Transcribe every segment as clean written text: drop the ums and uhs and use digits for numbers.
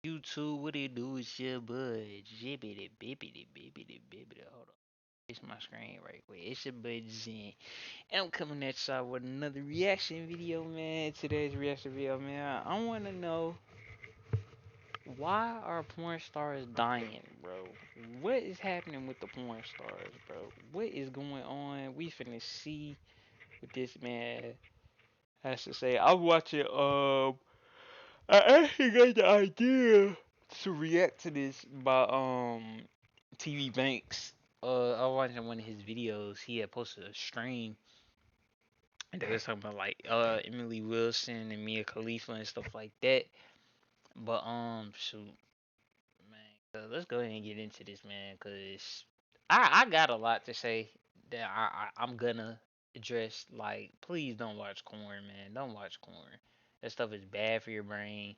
YouTube, what it do is your bud, jibbity bibbity bibbity bibbity. Hold on, it's my screen right quick. It's your bud Zen, and I'm coming at y'all with another reaction video, man. Today's reaction video, man. I want to know, why are porn stars dying, bro? What is happening with the porn stars, bro? What is going on? We finna see what this man has to say. I'm watching. I actually got the idea to react to this by TV Banks. I was watching one of his videos. He had posted a stream, and they was talking about like Emily Wilson and Mia Khalifa and stuff like that. But shoot, man, let's go ahead and get into this, man, cause I got a lot to say that I'm gonna address. Like, please don't watch corn, man. Don't watch corn. That stuff is bad for your brain.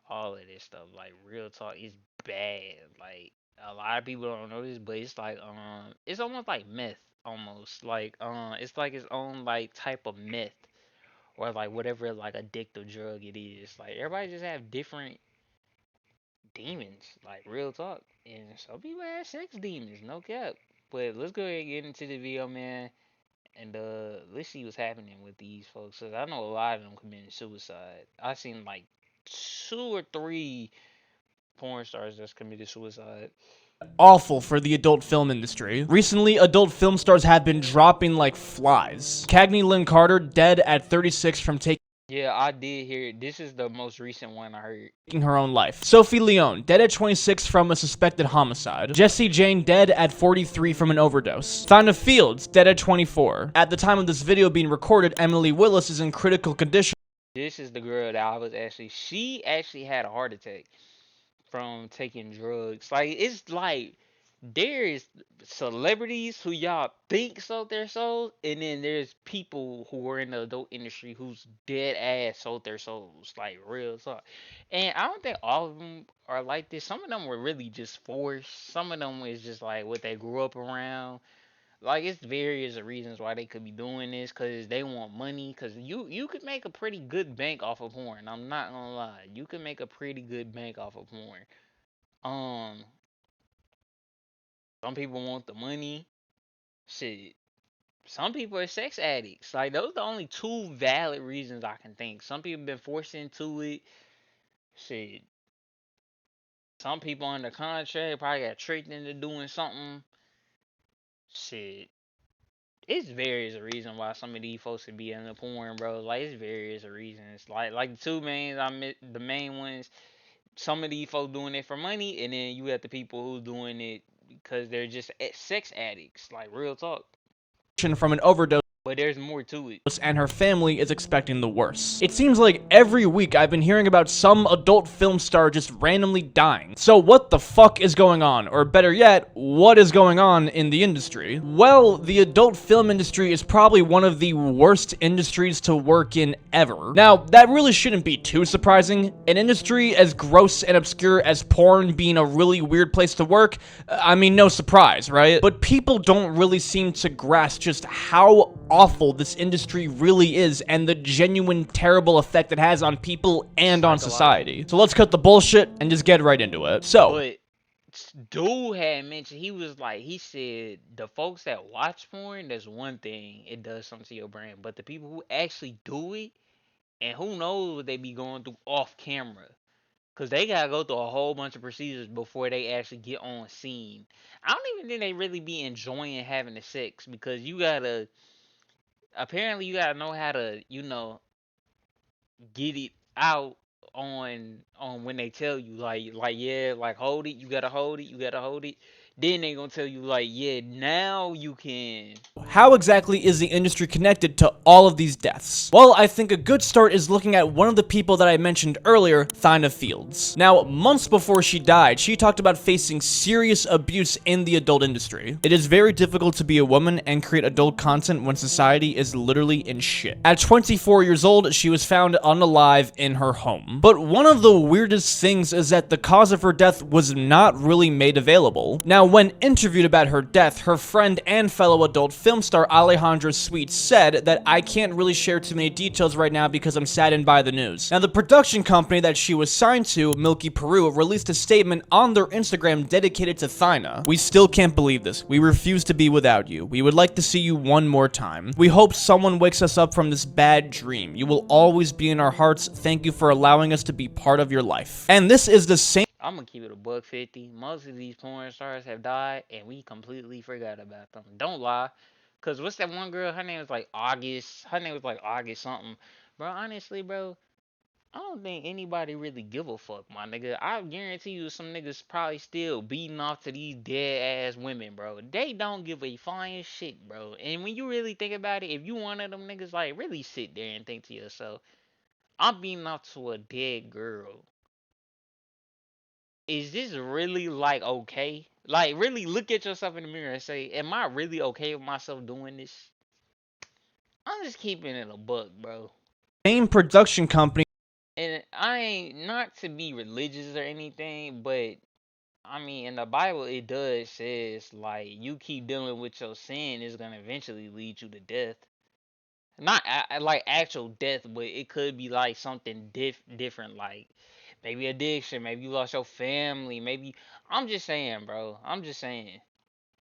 All of this stuff, like, real talk, is bad. Like, a lot of people don't know this, but it's like it's almost like meth, almost like it's like its own like type of meth, or like whatever like addictive drug it is. Like, everybody just have different demons, like, real talk, and some people have sex demons, no cap. But let's go ahead and get into the video, man. And let's see what's happening with these folks. Cause I know a lot of them committing suicide. I seen like two or three porn stars that's committed suicide. Awful for the adult film industry. Recently, adult film stars have been dropping like flies. Cagney Lynn Carter dead at 36 from taking Yeah, I did hear it. This is the most recent one I heard. her own life. Sophie Leone dead at 26 from a suspected homicide. Jessie Jane dead at 43 from an overdose. Thina Fields dead at 24. At the time of this video being recorded, Emily Willis is in critical condition. This is the girl that I was she actually had a heart attack from taking drugs. Like, it's like there is celebrities who y'all think sold their souls, and then there's people who are in the adult industry who's dead ass sold their souls. Like, real talk. And I don't think all of them are like this. Some of them were really just forced. Some of them was just like what they grew up around. Like, it's various reasons why they could be doing this, because they want money. Because you could make a pretty good bank off of porn. I'm not gonna lie, you could make a pretty good bank off of porn. um some people want the money. Shit, some people are sex addicts. Like, those are the only two valid reasons I can think. Some people been forced into it. Shit, some people under contract probably got tricked into doing something. Shit, it's various reasons why some of these folks could be in the porn, bro. Like, it's various reasons. Like the two main, the main ones. Some of these folks doing it for money, and then you got the people who doing it because they're just sex addicts. Like, real talk. From an overdose. But there's more to it. And her family is expecting the worst. It seems like every week I've been hearing about some adult film star just randomly dying. So what the fuck is going on? Or better yet, what is going on in the industry? Well, the adult film industry is probably one of the worst industries to work in ever. Now, that really shouldn't be too surprising. An industry as gross and obscure as porn being a really weird place to work, I mean, no surprise, right? But people don't really seem to grasp just how awful this industry really is, and the genuine terrible effect it has on people and on society. So let's cut the bullshit and just get right into it. So, but dude had mentioned, he said the folks that watch porn, that's one thing, it does something to your brain, but the people who actually do it, and who knows what they be going through off camera, because they gotta go through a whole bunch of procedures before they actually get on scene. I don't even think they really be enjoying having the sex, because apparently you gotta know how to, get it out on when they tell you, like, yeah, like, hold it, you gotta hold it. Then they gonna tell you, like, yeah, now you can. how exactly is the industry connected to all of these deaths? Well, I think a good start is looking at one of the people that I mentioned earlier, Thina Fields. Now, months before she died, she talked about facing serious abuse in the adult industry. It is very difficult to be a woman and create adult content when society is literally in shit. At 24 years old, she was found unalive in her home. But one of the weirdest things is that the cause of her death was not really made available. Now, when interviewed about her death, her friend and fellow adult film star Alejandra Sweet said that I can't really share too many details right now because I'm saddened by the news. Now, the production company that she was signed to, Milky Peru, released a statement on their Instagram dedicated to Thyna. We still can't believe this. We refuse to be without you. We would like to see you one more time. We hope someone wakes us up from this bad dream. You will always be in our hearts. Thank you for allowing us to be part of your life. And this is the same. I'm gonna keep it a buck 50. Most of these porn stars have died, and we completely forgot about them. Don't lie. Cause what's that one girl? Her name was like August. Her name was like August something. Bro, honestly, bro, I don't think anybody really give a fuck, my nigga. I guarantee you some niggas probably still beating off to these dead ass women, bro. They don't give a flying shit, bro. And when you really think about it, if you one of them niggas, like, really sit there and think to yourself, I'm beating off to a dead girl. Is this really, like, okay? Like, really look at yourself in the mirror and say, am I really okay with myself doing this? I'm just keeping it a buck, bro. Same production company. And I ain't, not to be religious or anything, but I mean, in the Bible, it does says, like, you keep dealing with your sin, it's gonna eventually lead you to death. Not like actual death, but it could be like something different, like maybe addiction, maybe you lost your family, maybe. I'm just saying, bro. I'm just saying.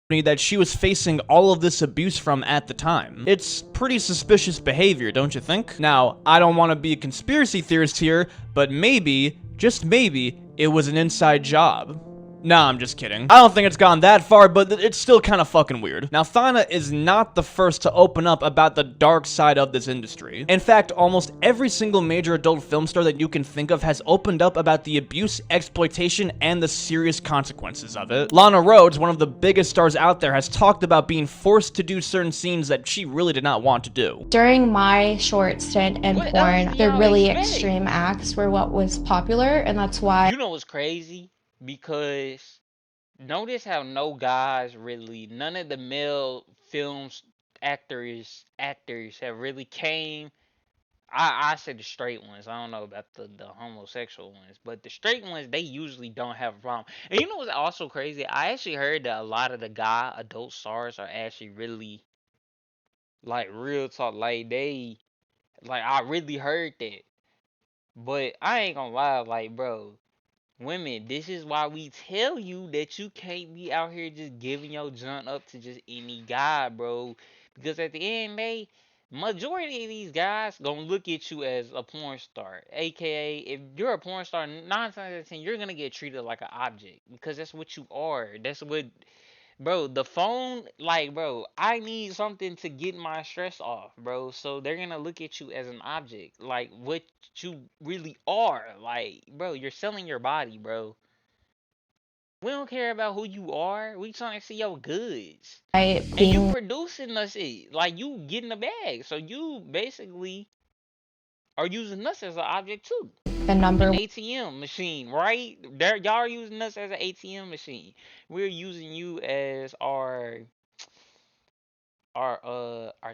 That she was facing all of this abuse from at the time. It's pretty suspicious behavior, don't you think? Now, I don't want to be a conspiracy theorist here, but maybe, just maybe, it was an inside job. Nah, I'm just kidding. I don't think it's gone that far, but it's still kind of fucking weird. Now, Thyna is not the first to open up about the dark side of this industry. In fact, almost every single major adult film star that you can think of has opened up about the abuse, exploitation, and the serious consequences of it. Lana Rhoades, one of the biggest stars out there, has talked about being forced to do certain scenes that she really did not want to do. During my short stint in porn, the really extreme acts were what was popular, and that's why... You know what's crazy? Because notice how no guys really, none of the male films actors have really came. I said the straight ones. I don't know about the homosexual ones, but the straight ones, they usually don't have a problem. And you know what's also crazy? I actually heard that a lot of the guy adult stars are actually really, like, real talk, like they, like, I really heard that. But I ain't gonna lie, like, bro. Women, this is why we tell you that you can't be out here just giving your junk up to just any guy, bro. Because at the end of the day, majority of these guys gonna look at you as a porn star. AKA, if you're a porn star, 9 times out of 10, you're gonna get treated like an object. Because that's what you are. That's what, bro, the phone, like, bro, I need something to get my stress off, bro. So they're gonna look at you as an object, like what you really are. Like, bro, you're selling your body, bro. We don't care about who you are. We trying to see your goods. And you producing us it. Like, you getting the bag. So you basically are using us as an object too. An ATM machine, right? Y'all are using us as an ATM machine. We're using you as our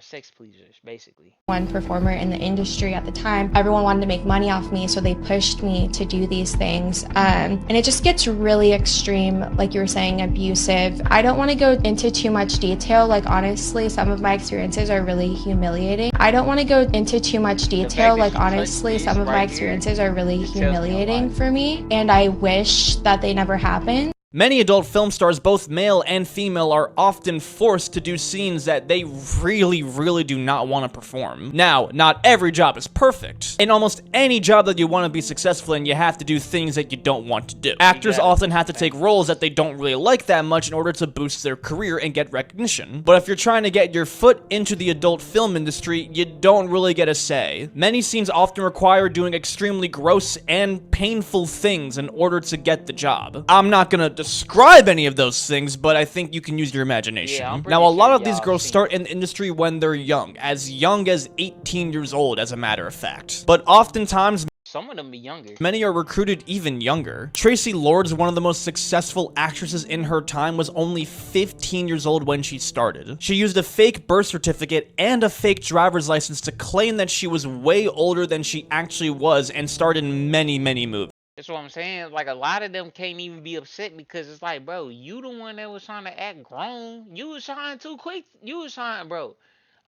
sex pleasers, basically. One performer in the industry at the time, everyone wanted to make money off me, so they pushed me to do these things. And it just gets really extreme, like you were saying, abusive. I don't want to go into too much detail. Like, honestly, some of my experiences are really humiliating. I don't want to go into too much detail. Like, honestly, some of my experiences are really humiliating for me, and I wish that they never happened. Many adult film stars, both male and female, are often forced to do scenes that they really do not want to perform. Now, not every job is perfect. In almost any job that you want to be successful in, you have to do things that you don't want to do. Actors often have to take roles that they don't really like that much in order to boost their career and get recognition. But if you're trying to get your foot into the adult film industry, you don't really get a say. Many scenes often require doing extremely gross and painful things in order to get the job. I'm not gonna describe any of those things, but I think you can use your imagination. Yeah, now, a lot of these girls start in the industry when they're young as 18 years old, as a matter of fact. But oftentimes, some of them be younger. Many are recruited even younger. Tracy Lords, one of the most successful actresses in her time, was only 15 years old when she started. She used a fake birth certificate and a fake driver's license to claim that she was way older than she actually was and starred in many movies. That's what I'm saying. Like, a lot of them can't even be upset because it's like, bro, you the one that was trying to act grown. You was trying too quick. You was trying, bro.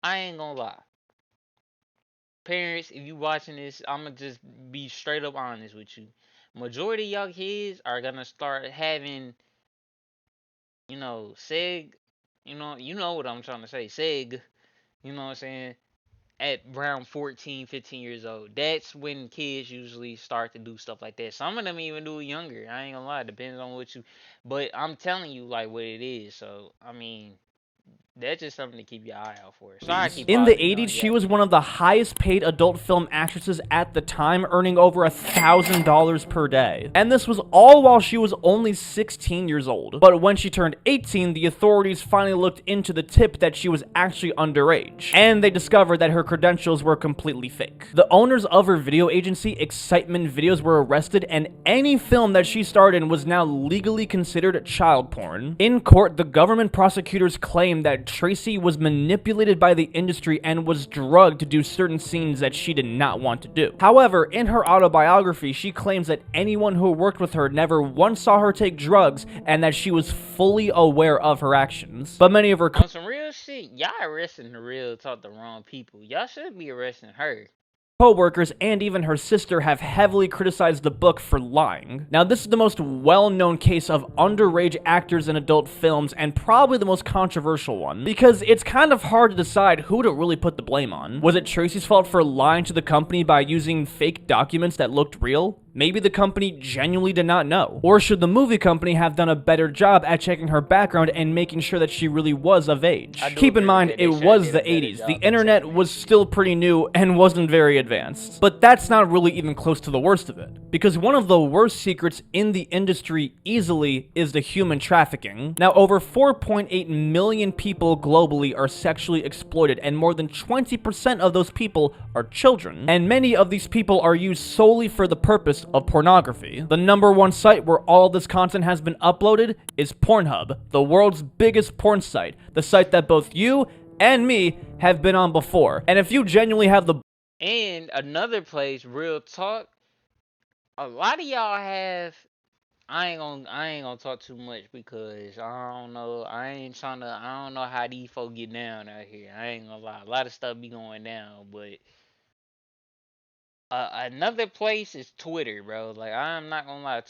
I ain't gonna lie. Parents, if you watching this, I'ma just be straight up honest with you. Majority of y'all kids are gonna start having, seg, you know what I'm trying to say, seg, you know what I'm saying, at around 14, 15 years old. That's when kids usually start to do stuff like that. Some of them even do it younger. I ain't gonna lie, depends on what you, but I'm telling you like what it is. So, I mean, that's just something to keep your eye out for. Sorry I keep In the pausing you 80s, on she yeah. was one of the highest paid adult film actresses at the time, earning over $1,000 per day. And this was all while she was only 16 years old. But when she turned 18, the authorities finally looked into the tip that she was actually underage, and they discovered that her credentials were completely fake. The owners of her video agency, Excitement Videos, were arrested, and any film that she starred in was now legally considered child porn. In court, the government prosecutors claimed that Tracy was manipulated by the industry and was drugged to do certain scenes that she did not want to do. However, in her autobiography, she claims that anyone who worked with her never once saw her take drugs and that she was fully aware of her actions. But many of her On some real shit, y'all arresting the real talk the wrong people. Y'all should be arresting her. co-workers and even her sister have heavily criticized the book for lying. Now, this is the most well-known case of underage actors in adult films and probably the most controversial one, because it's kind of hard to decide who to really put the blame on. Was it Tracy's fault for lying to the company by using fake documents that looked real? Maybe the company genuinely did not know. Or should the movie company have done a better job at checking her background and making sure that she really was of age? Keep in mind, it was the 80s. The internet was still pretty new and wasn't very advanced. But that's not really even close to the worst of it, because one of the worst secrets in the industry easily is the human trafficking. Now, over 4.8 million people globally are sexually exploited, and more than 20% of those people are children. And many of these people are used solely for the purpose of pornography. The #1 site where all this content has been uploaded is Pornhub, the world's biggest porn site, the site that both you and me have been on before. And if you genuinely have the And another place, real talk, a lot of y'all have. I ain't gonna talk too much because I don't know. I don't know how these folk get down out here. I ain't gonna lie. A lot of stuff be going down, but another place is Twitter, bro. Like, I'm not gonna lie.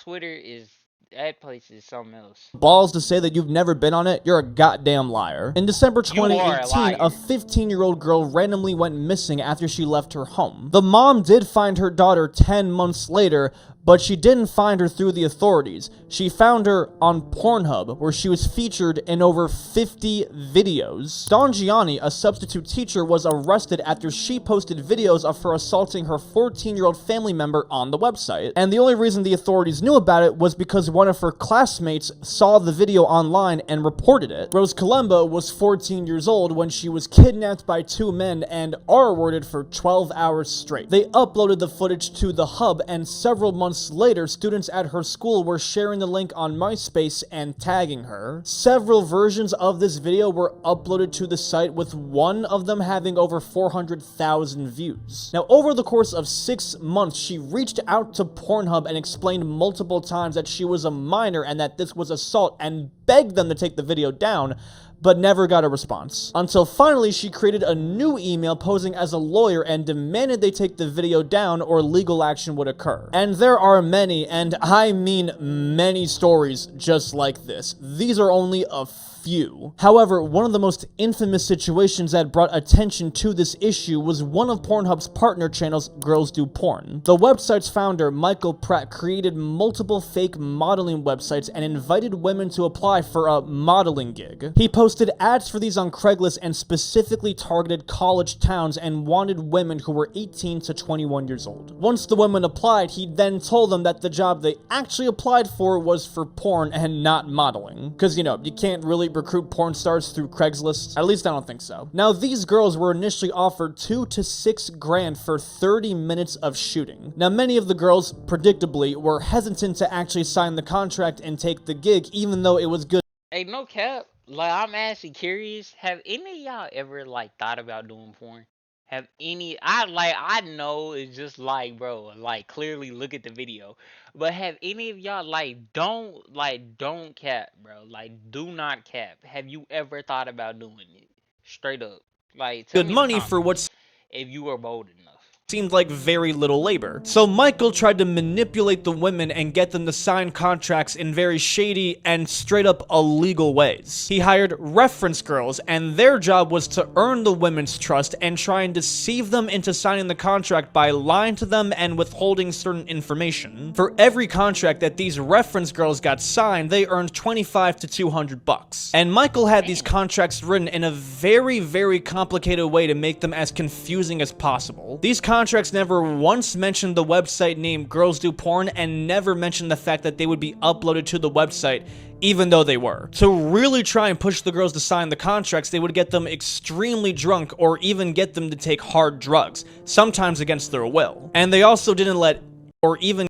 That place is something else. balls to say that you've never been on it, you're a goddamn liar. In December You are a 2018, a liar. 15-year-old girl randomly went missing after she left her home. The mom did find her daughter 10 months later, but she didn't find her through the authorities. She found her on Pornhub, where she was featured in over 50 videos. Dawn Gianni, a substitute teacher, was arrested after she posted videos of her assaulting her 14-year-old family member on the website. And the only reason the authorities knew about it was because one of her classmates saw the video online and reported it. Rose Kalemba was 14 years old when she was kidnapped by two men and R-worded for 12 hours straight. They uploaded the footage to the hub, and several months later, students at her school were sharing the link on MySpace and tagging her. Several versions of this video were uploaded to the site, with one of them having over 400,000 views. Now, over the course of 6 months, she reached out to Pornhub and explained multiple times that she was a minor and that this was assault, and begged them to take the video down, but never got a response. Until finally, she created a new email posing as a lawyer and demanded they take the video down or legal action would occur. And there are many, and I mean many, stories just like this. These are only a few. However, one of the most infamous situations that brought attention to this issue was one of Pornhub's partner channels, Girls Do Porn. The website's founder, Michael Pratt, created multiple fake modeling websites and invited women to apply for a modeling gig. He posted ads for these on Craigslist and specifically targeted college towns and wanted women who were 18 to 21 years old. Once the women applied, he then told them that the job they actually applied for was for porn and not modeling. Because, you can't really recruit porn stars through Craigslist. At least I don't think so. Now, these girls were initially offered $2 to $6 grand for 30 minutes of shooting. Now, many of the girls, predictably, were hesitant to actually sign the contract and take the gig, even though it was good. Hey, no cap. Like, I'm actually curious. Have any of y'all ever, like, thought about doing porn? Have any I know it's just like, bro, like clearly look at the video. But have any of y'all don't cap, bro. Like do not cap. Have you ever thought about doing it? Straight up. Like tell good me in the money for what comments if you were bold enough. seemed like very little labor. So Michael tried to manipulate the women and get them to sign contracts in very shady and straight up illegal ways. He hired reference girls, and their job was to earn the women's trust and try and deceive them into signing the contract by lying to them and withholding certain information. For every contract that these reference girls got signed, they earned 25 to 200 bucks. And Michael had these contracts written in a very, very complicated way to make them as confusing as possible. These contracts never once mentioned the website name Girls Do Porn and never mentioned the fact that they would be uploaded to the website, even though they were. To really try and push the girls to sign the contracts, they would get them extremely drunk or even get them to take hard drugs, sometimes against their will. And they also didn't let or even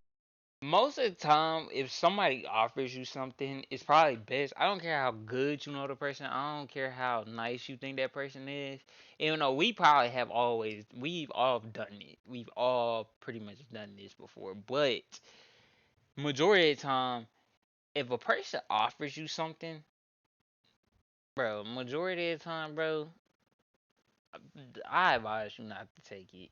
Most of the time, if somebody offers you something, it's probably best. I don't care how good you know the person. I don't care how nice you think that person is. Even though we've all done it. We've all pretty much done this before. But majority of the time, if a person offers you something, bro, majority of the time, bro, I advise you not to take it.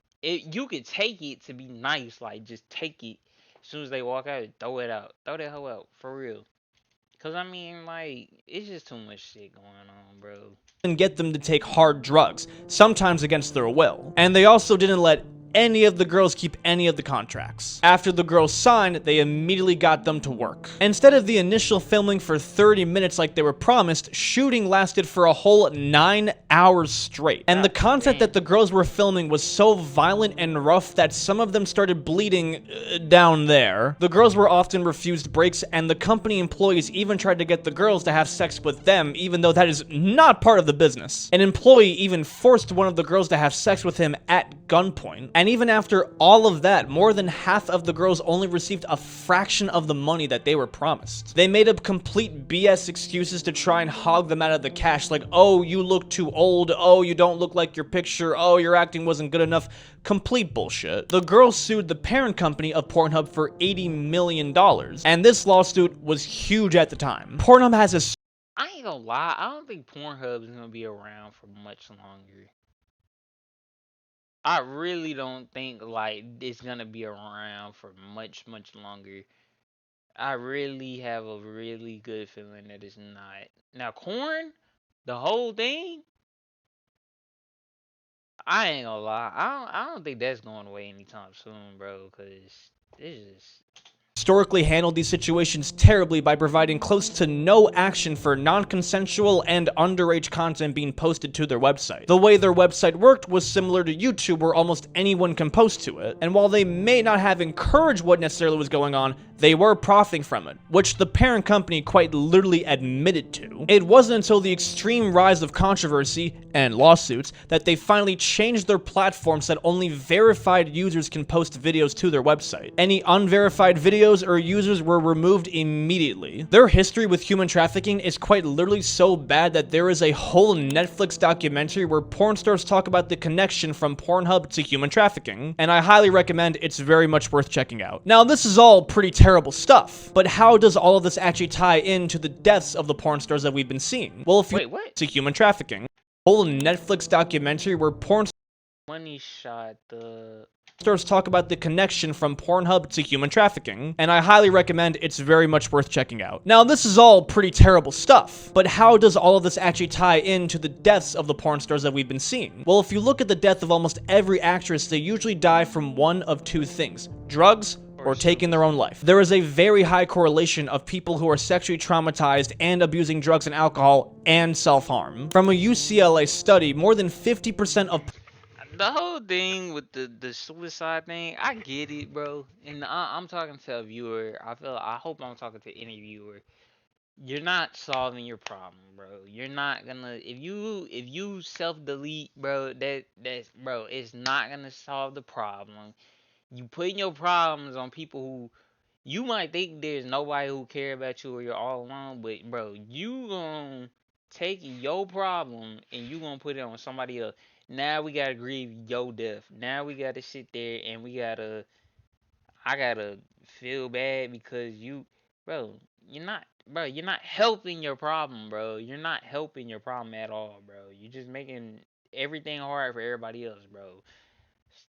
You could take it to be nice, like just take it. As soon as they walk out, throw it out. Throw that hoe out, for real. Cause I mean, like, it's just too much shit going on, bro. get them to take hard drugs, sometimes against their will. And they also didn't let any of the girls keep any of the contracts. After the girls signed, they immediately got them to work. Instead of the initial filming for 30 minutes like they were promised, shooting lasted for a whole 9 hours straight. And the content that the girls were filming was so violent and rough that some of them started bleeding down there. The girls were often refused breaks, and the company employees even tried to get the girls to have sex with them, even though that is not part of the business. An employee even forced one of the girls to have sex with him at gunpoint. And even after all of that, more than half of the girls only received a fraction of the money that they were promised. They made up complete BS excuses to try and hog them out of the cash, like, oh, you look too old, oh, you don't look like your picture, oh, your acting wasn't good enough. Complete bullshit. The girls sued the parent company of Pornhub for $80 million, and this lawsuit was huge at the time. Pornhub has a I ain't gonna lie, I don't think Pornhub is gonna be around for much longer. I really don't think like it's gonna be around for much longer. I really have a really good feeling that it's not. Now, corn, the whole thing, I ain't gonna lie. I don't think that's going away anytime soon, bro. Cause it's just historically handled these situations terribly by providing close to no action for non-consensual and underage content being posted to their website. The way their website worked was similar to YouTube, where almost anyone can post to it, and while they may not have encouraged what necessarily was going on, they were profiting from it, which the parent company quite literally admitted to. It wasn't until the extreme rise of controversy and lawsuits that they finally changed their platform so that only verified users can post videos to their website. Any unverified videos or users were removed immediately. Their history with human trafficking is quite literally so bad that there is a whole Netflix documentary where porn stars talk about the connection from Pornhub to human trafficking, and I highly recommend. It's very much worth checking out. Now, this is all pretty terrible stuff, but how does all of this actually tie into the deaths of the porn stars that we've been seeing? Well, if you wait, what? to human trafficking, whole Netflix documentary where porn Money shot the stars talk about the connection from Pornhub to human trafficking, and I highly recommend. It's very much worth checking out. Now, this is all pretty terrible stuff, but how does all of this actually tie into the deaths of the porn stars that we've been seeing? Well, if you look at the death of almost every actress, they usually die from one of two things: drugs or taking their own life. There is a very high correlation of people who are sexually traumatized and abusing drugs and alcohol and self-harm. From a UCLA study, more than 50% of the whole thing with the suicide thing. I get it, bro. And I'm talking to a viewer. I hope I'm talking to any viewer. You're not solving your problem, bro. You're not gonna if you self delete, bro. That's bro. It's not gonna solve the problem. You putting your problems on people who you might think there's nobody who care about you or you're all alone, but bro, you gonna take your problem and you gonna put it on somebody else. Now we gotta grieve your death. Now we gotta sit there and I gotta feel bad because bro, you're not helping your problem, bro. You're not helping your problem at all, bro. You're just making everything hard for everybody else, bro.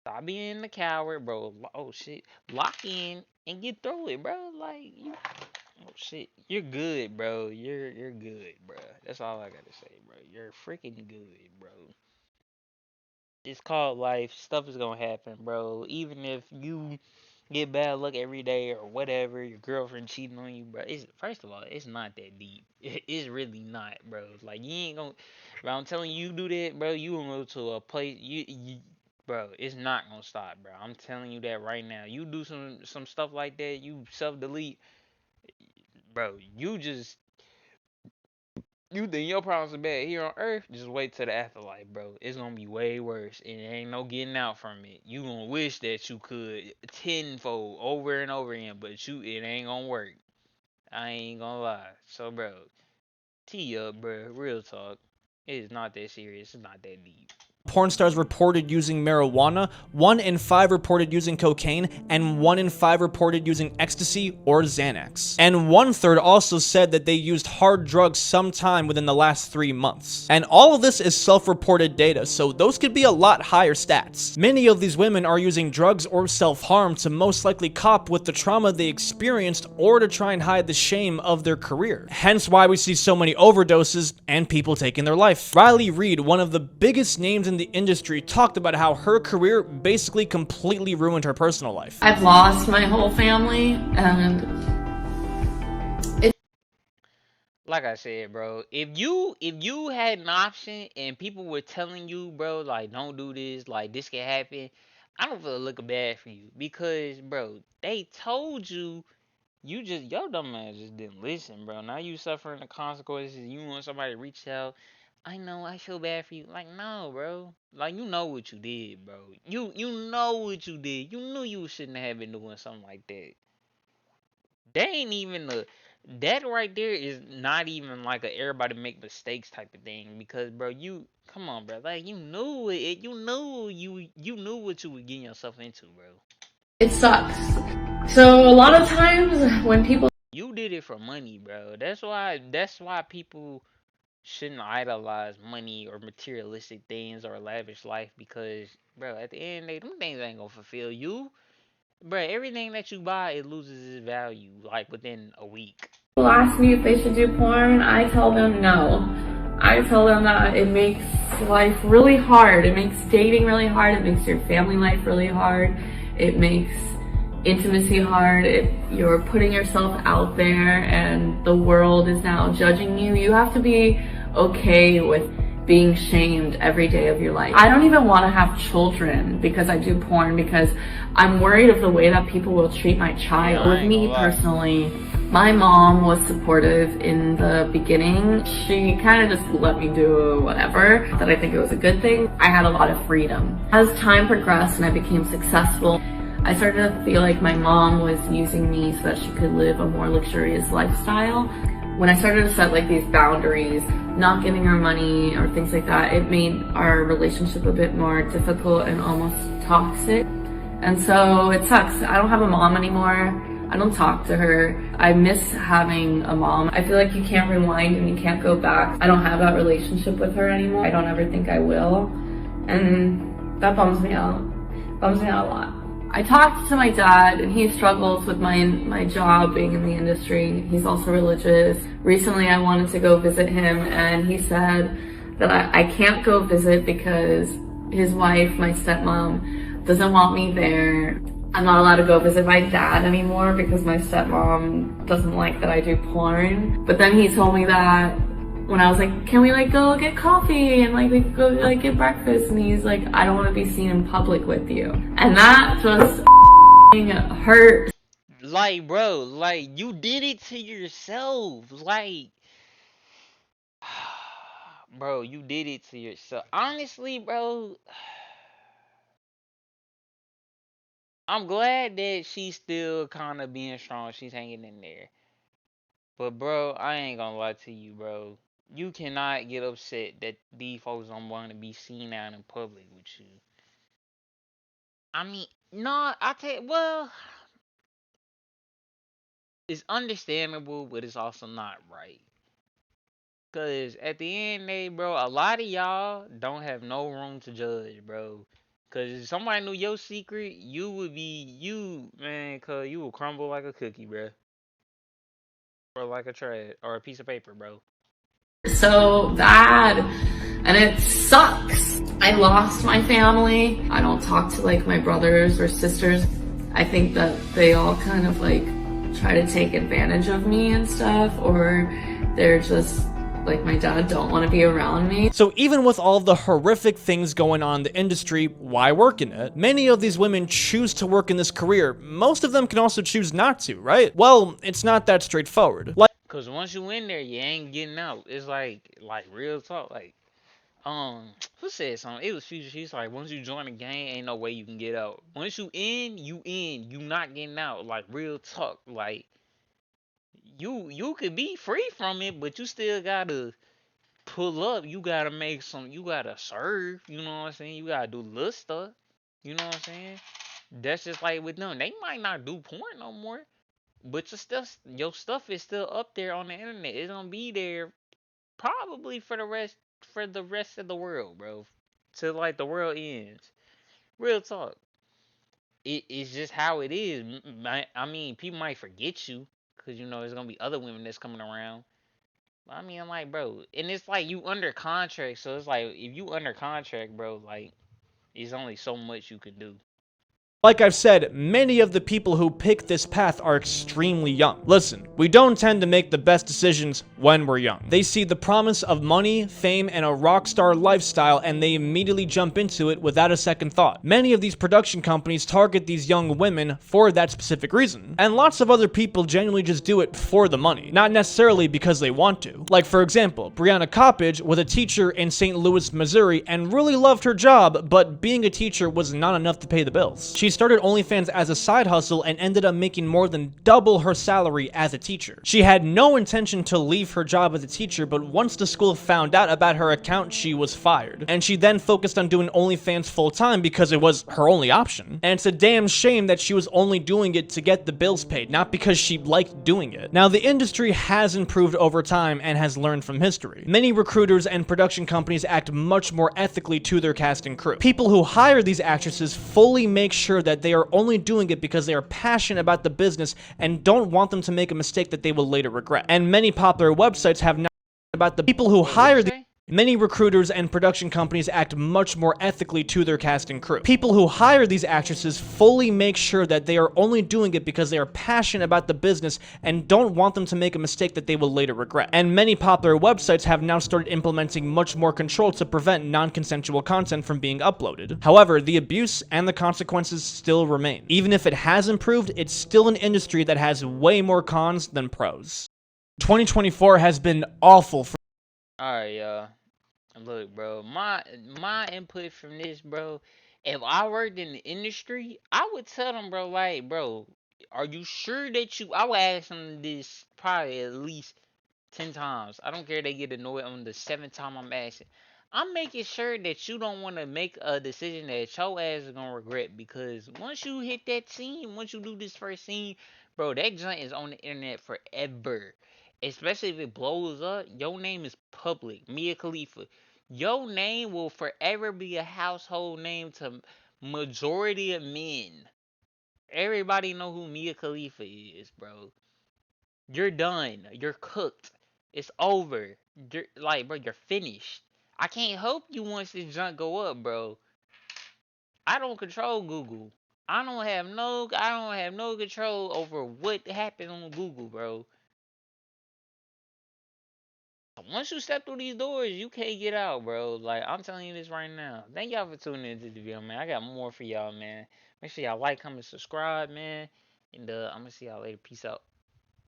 Stop being the coward, bro. Oh shit, lock in and get through it, bro. Like oh shit, you're good, bro. You're good, bro. That's all I gotta say, bro. You're freaking good, bro. It's called life. Stuff is gonna happen, bro. Even if you get bad luck every day or whatever, your girlfriend cheating on you, bro. It's first of all, it's not that deep. It's really not, bro. Like you ain't gonna. Bro, I'm telling you, you do that, bro. You gonna go to a place. Bro. It's not gonna stop, bro. I'm telling you that right now. You do some stuff like that. You self delete, bro. You think your problems are bad here on Earth? Just wait till the afterlife, bro. It's gonna be way worse, and there ain't no getting out from it. You gonna wish that you could tenfold over and over again, but it ain't gonna work. I ain't gonna lie. So, bro, tee up, bro. Real talk. It's not that serious. It's not that deep. Porn stars reported using marijuana, 1 in 5 reported using cocaine, and 1 in 5 reported using ecstasy or Xanax. And 1/3 also said that they used hard drugs sometime within the last 3 months. And all of this is self-reported data, so those could be a lot higher stats. Many of these women are using drugs or self-harm to most likely cope with the trauma they experienced or to try and hide the shame of their career. Hence why we see so many overdoses and people taking their life. Riley Reid, one of the biggest names in the industry, talked about how her career basically completely ruined her personal life. I've lost my whole family, and Like I said, bro, if you had an option and people were telling you, bro, like don't do this, like this can happen, I don't feel looking bad for you because, bro, they told you. Your dumb ass just didn't listen, bro. Now you suffering the consequences. You want somebody to reach out. I know, I feel bad for you. Like, no, bro. Like, you know what you did, bro. You know what you did. You knew you shouldn't have been doing something like that. That ain't even that right there is not even like a everybody make mistakes type of thing because, bro, you come on, bro. Like, you knew it. You knew what you were getting yourself into, bro. it sucks. So a lot of times when people You did it for money, bro. That's why people shouldn't idolize money or materialistic things or a lavish life because, bro, at the end of the day, them things ain't gonna fulfill you. Bro, everything that you buy, it loses its value, like, within a week. ask me if they should do porn, I tell them no. I tell them that it makes life really hard. It makes dating really hard. It makes your family life really hard. It makes intimacy hard. You're putting yourself out there and the world is now judging you. You have to be okay with being shamed every day of your life. I don't even want to have children because I do porn because I'm worried of the way that people will treat my child. Yeah, With me personally, my mom was supportive in the beginning. She kind of just let me do whatever, that I think it was a good thing. I had a lot of freedom. As time progressed and I became successful, I started to feel like my mom was using me so that she could live a more luxurious lifestyle. When I started to set like these boundaries, not giving her money or things like that, it made our relationship a bit more difficult and almost toxic. And so it sucks. I don't have a mom anymore. I don't talk to her. I miss having a mom. I feel like you can't rewind and you can't go back. I don't have that relationship with her anymore. I don't ever think I will. And that bums me out. Bums me out a lot. I talked to my dad and he struggles with my job being in the industry. He's also religious. Recently I wanted to go visit him and he said that I can't go visit because his wife, my stepmom, doesn't want me there. I'm not allowed to go visit my dad anymore because my stepmom doesn't like that I do porn. But then he told me that when I was like, can we like go get coffee and like we could go like get breakfast, and he's like, I don't want to be seen in public with you. And that just hurt. Like, bro, like, you did it to yourself. Like, bro, you did it to yourself. Honestly, bro, I'm glad that she's still kind of being strong. She's hanging in there. But, bro, I ain't gonna lie to you, bro. You cannot get upset that these folks don't want to be seen out in public with you. I mean, no, I tell you, well, it's understandable, but it's also not right. Cause at the end of the day, bro, a lot of y'all don't have no room to judge, bro. Cause if somebody knew your secret, you would be you, man. Cause you would crumble like a cookie, bro, or like a trash or a piece of paper, bro. So bad, and it sucks. I lost my family. I don't talk to like my brothers or sisters. I think that they all kind of like try to take advantage of me and stuff, or they're just like my dad don't want to be around me. So even with all the horrific things going on in the industry, why work in it? Many of these women choose to work in this career. Most of them can also choose not to, right? Well, it's not that straightforward. Cause once you in there, you ain't getting out. It's like real talk. Like, who said something? It was Future. She's like, once you join the gang, ain't no way you can get out. Once you in, you in. You not getting out. Like real talk. Like you could be free from it, but you still gotta pull up. You gotta make some. You gotta serve. You know what I'm saying? You gotta do little stuff. You know what I'm saying? That's just like with them. They might not do porn no more, but your stuff is still up there on the internet. It's gonna be there probably for the rest of the world, bro. Till like the world ends. Real talk. It's just how it is. I mean, people might forget you because there's gonna be other women that's coming around. I mean, I'm like, bro, and it's like you under contract, so it's like if you under contract, bro, like it's only so much you can do. Like I've said, many of the people who pick this path are extremely young. Listen, we don't tend to make the best decisions when we're young. They see the promise of money, fame, and a rock star lifestyle, and they immediately jump into it without a second thought. Many of these production companies target these young women for that specific reason, and lots of other people genuinely just do it for the money, not necessarily because they want to. Like for example, Brianna Coppage was a teacher in St. Louis, Missouri, and really loved her job, but being a teacher was not enough to pay the bills. She started OnlyFans as a side hustle and ended up making more than double her salary as a teacher. She had no intention to leave her job as a teacher, but once the school found out about her account, she was fired. And she then focused on doing OnlyFans full time because it was her only option. And it's a damn shame that she was only doing it to get the bills paid, not because she liked doing it. Now, the industry has improved over time and has learned from history. Many recruiters and production companies act much more ethically to their cast and crew. People who hire these actresses fully make sure that they are only doing it because they are passionate about the business and don't want them to make a mistake that they will later regret. And many popular websites have now about the people who Wait, what you hire say? Many recruiters and production companies act much more ethically to their cast and crew. People who hire these actresses fully make sure that they are only doing it because they are passionate about the business and don't want them to make a mistake that they will later regret. And many popular websites have now started implementing much more control to prevent non-consensual content from being uploaded. However, the abuse and the consequences still remain. Even if it has improved, it's still an industry that has way more cons than pros. 2024 has been awful for Alright, y'all. Look, bro, my input from this, bro. If I worked in the industry, I would tell them, bro, like, bro, are you sure that you? I would ask them this probably at least 10 times. I don't care if they get annoyed on the seventh time I'm asking. I'm making sure that you don't want to make a decision that your ass is gonna regret because once you hit that scene, once you do this first scene, bro, that joint is on the internet forever. Especially if it blows up, your name is public. Mia Khalifa. Your name will forever be a household name to majority of men. Everybody know who Mia Khalifa is, bro. You're done. You're cooked. It's over. You're like, bro, you're finished. I can't help you once this junk go up, bro. I don't control Google. I don't have no control over what happened on Google, bro. Once you step through these doors, you can't get out, bro. Like, I'm telling you this right now. Thank y'all for tuning into the video, man. I got more for y'all, man. Make sure y'all like, comment, subscribe, man. And I'm gonna see y'all later. Peace out.